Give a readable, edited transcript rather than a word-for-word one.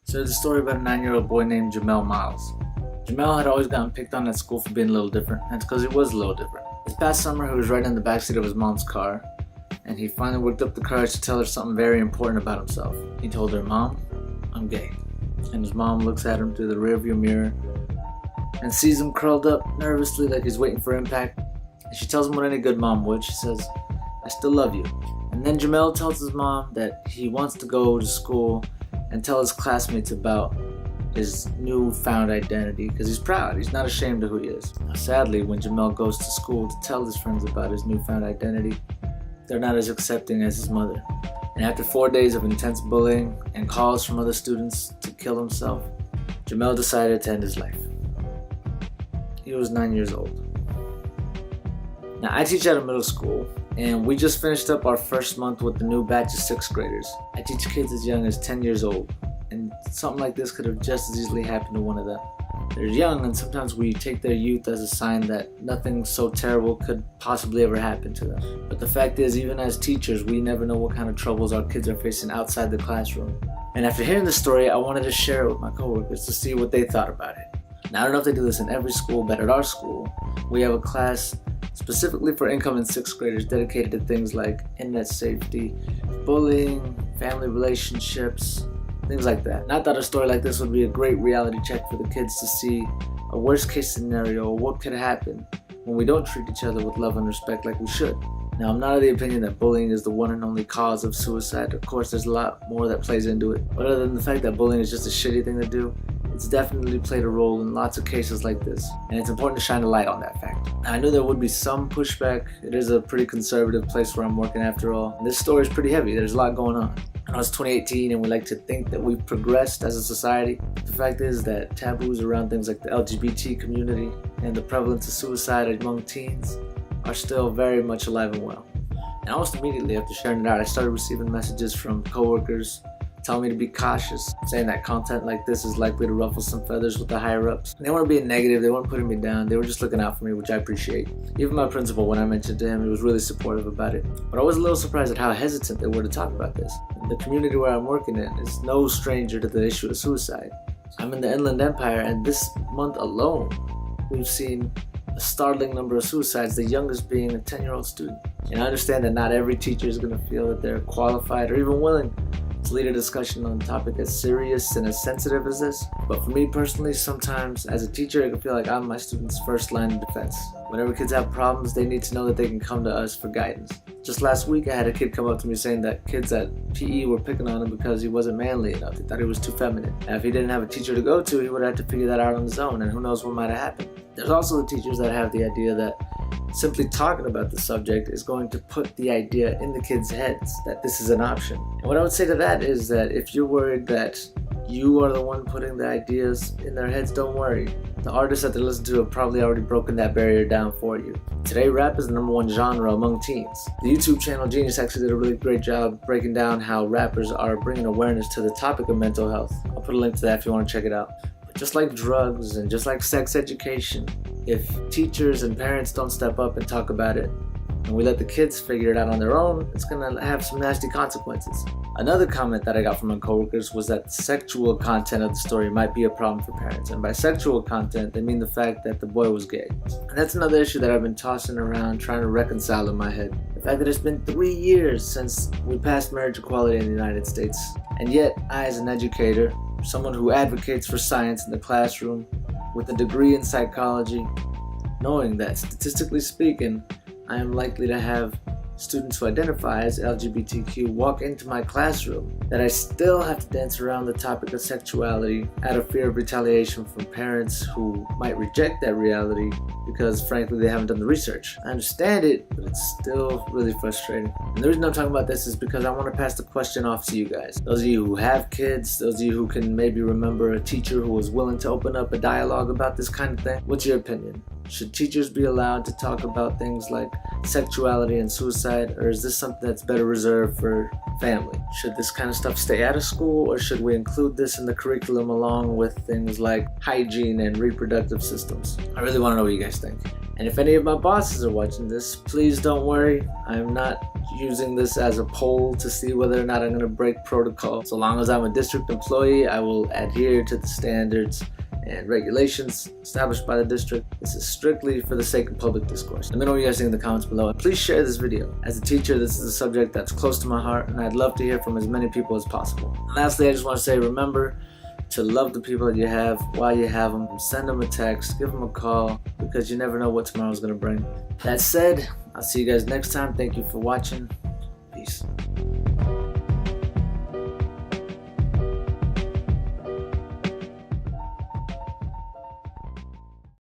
So there's a story about a 9-year-old boy named Jamel Myles. Jamel had always gotten picked on at school for being a little different, and it's because he was a little different. This past summer he was riding in the backseat of his mom's car, and he finally worked up the courage to tell her something very important about himself. He told her, "Mom, I'm gay." And his mom looks at him through the rearview mirror and sees him curled up nervously like he's waiting for impact. And she tells him what any good mom would. She says, "I still love you." And then Jamel tells his mom that he wants to go to school and tell his classmates about his newfound identity because he's proud. He's not ashamed of who he is. Now, sadly, when Jamel goes to school to tell his friends about his newfound identity, they're not as accepting as his mother. And after 4 days of intense bullying and calls from other students to kill himself, Jamel decided to end his life. He was 9 years old. Now, I teach at a middle school, and we just finished up our first month with the new batch of 6th graders. I teach kids as young as 10 years old, and something like this could have just as easily happened to one of them. They're young, and sometimes we take their youth as a sign that nothing so terrible could possibly ever happen to them. But the fact is, even as teachers, we never know what kind of troubles our kids are facing outside the classroom. And after hearing the story, I wanted to share it with my coworkers to see what they thought about it. Now, I don't know if they do this in every school, but at our school, we have a class specifically for incoming 6th graders dedicated to things like internet safety, bullying, family relationships, things like that. And I thought a story like this would be a great reality check for the kids to see a worst case scenario, what could happen when we don't treat each other with love and respect like we should. Now, I'm not of the opinion that bullying is the one and only cause of suicide. Of course, there's a lot more that plays into it. But other than the fact that bullying is just a shitty thing to do, it's definitely played a role in lots of cases like this, and it's important to shine a light on that fact. Now, I knew there would be some pushback. It is a pretty conservative place where I'm working after all. And this story is pretty heavy. There's a lot going on. I know it's 2018 and we like to think that we've progressed as a society. The fact is that taboos around things like the LGBT community and the prevalence of suicide among teens are still very much alive and well. And almost immediately after sharing it out, I started receiving messages from coworkers telling me to be cautious, saying that content like this is likely to ruffle some feathers with the higher-ups. They weren't being negative, they weren't putting me down, they were just looking out for me, which I appreciate. Even my principal, when I mentioned to him, he was really supportive about it. But I was a little surprised at how hesitant they were to talk about this. The community where I'm working in is no stranger to the issue of suicide. I'm in the Inland Empire, and this month alone, we've seen a startling number of suicides, the youngest being a 10-year-old student. And I understand that not every teacher is going to feel that they're qualified or even willing to lead a discussion on a topic as serious and as sensitive as this. But for me personally, sometimes as a teacher, I can feel like I'm my students' first line of defense. Whenever kids have problems, they need to know that they can come to us for guidance. Just last week, I had a kid come up to me saying that kids at PE were picking on him because he wasn't manly enough. They thought he was too feminine. And if he didn't have a teacher to go to, he would have to figure that out on his own, and who knows what might have happened. There's also the teachers that have the idea that simply talking about the subject is going to put the idea in the kids' heads that this is an option. And what I would say to that is that if you're worried that you are the one putting the ideas in their heads, don't worry. The artists that they listen to have probably already broken that barrier down for you. Today, rap is the #1 genre among teens. The YouTube channel Genius actually did a really great job breaking down how rappers are bringing awareness to the topic of mental health. I'll put a link to that if you want to check it out. But just like drugs and just like sex education, if teachers and parents don't step up and talk about it, and we let the kids figure it out on their own, it's gonna have some nasty consequences. Another comment that I got from my coworkers was that the sexual content of the story might be a problem for parents. And by sexual content, they mean the fact that the boy was gay. And that's another issue that I've been tossing around, trying to reconcile in my head. The fact that it's been 3 years since we passed marriage equality in the United States. And yet, I, as an educator, someone who advocates for science in the classroom, with a degree in psychology, knowing that statistically speaking, I am likely to have students who identify as LGBTQ walk into my classroom, that I still have to dance around the topic of sexuality out of fear of retaliation from parents who might reject that reality because frankly they haven't done the research. I understand it, but it's still really frustrating. And the reason I'm talking about this is because I want to pass the question off to you guys. Those of you who have kids, those of you who can maybe remember a teacher who was willing to open up a dialogue about this kind of thing. What's your opinion? Should teachers be allowed to talk about things like sexuality and suicide, or is this something that's better reserved for family? Should this kind of stuff stay out of school, or should we include this in the curriculum along with things like hygiene and reproductive systems? I really want to know what you guys think. And if any of my bosses are watching this, please don't worry. I'm not using this as a poll to see whether or not I'm going to break protocol. So long as I'm a district employee, I will adhere to the standards and regulations established by the district. This is strictly for the sake of public discourse. Let me know what you guys think in the comments below. And please share this video. As a teacher, this is a subject that's close to my heart, and I'd love to hear from as many people as possible. And lastly, I just want to say, remember to love the people that you have while you have them. Send them a text, give them a call, because you never know what tomorrow's going to bring. That said, I'll see you guys next time. Thank you for watching. Peace.